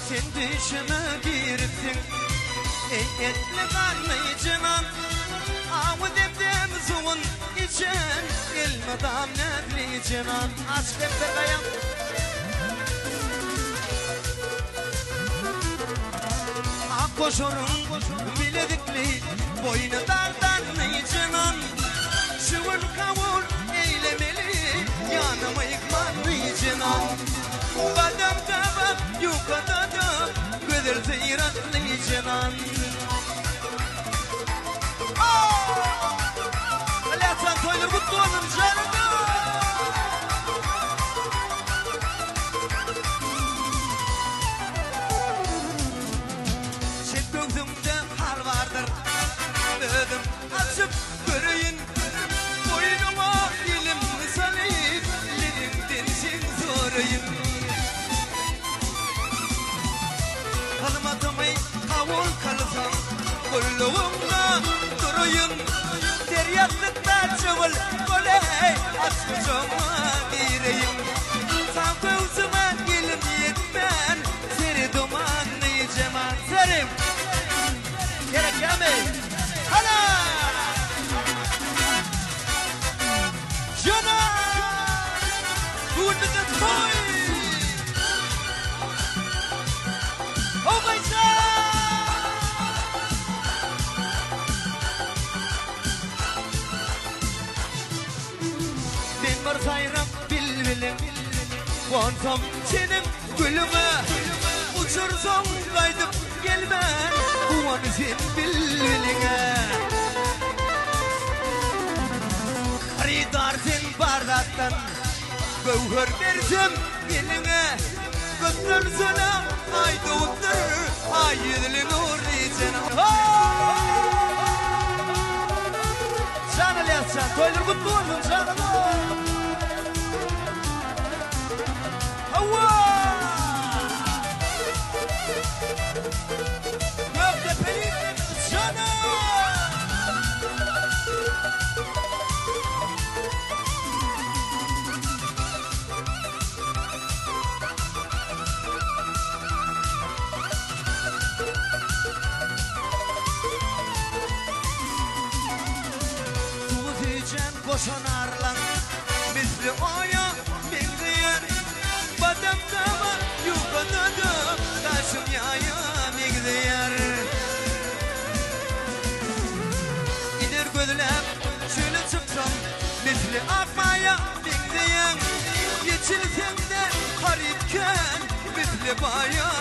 sen düşüme giripsin. Etli karnıycınan avu demdem suyun için ilmidam nedricinan. Aç demde kayan koşurun biledikli boynu dardan nıycınan. Şıvın kavur eylemeli yanıma yıkman nıycınan. Badam tabak yukada da göder zeyrat nıycınan. Aleyhatan toylar kutlu olun canım. Ödüm açıp göreyim boynuma dilim salip lirimden sen sorayım. Kalmadım ey kavul kalsam kulluğumda durayım. Deryatlıkta çavul kolay açıcama gireyim. Sanki uzman gelim yetmen seni dumanlayacağım antarım. Gerek gelmeyin. Hala! Jana! Good with the toy! Oh my God! Ben var sayram bilbilim Kontam senin gülüme Uçursam kaydıp gelme Kuvanı sen bilbiline Haridar sen bardaktan Gövhür versem eline Götür sana ay doğdur Ay yedilin uğrayacağım Canı lehsen toylar kutlu olun canım Hava Göktepe'nin canı Koşanarlan misli oya bildiğin Badam dama yukada da taşım yaya bildiğin Gider gözlem şöyle çıksam misli akmaya bildiğin Geçilsen de haripken misli baya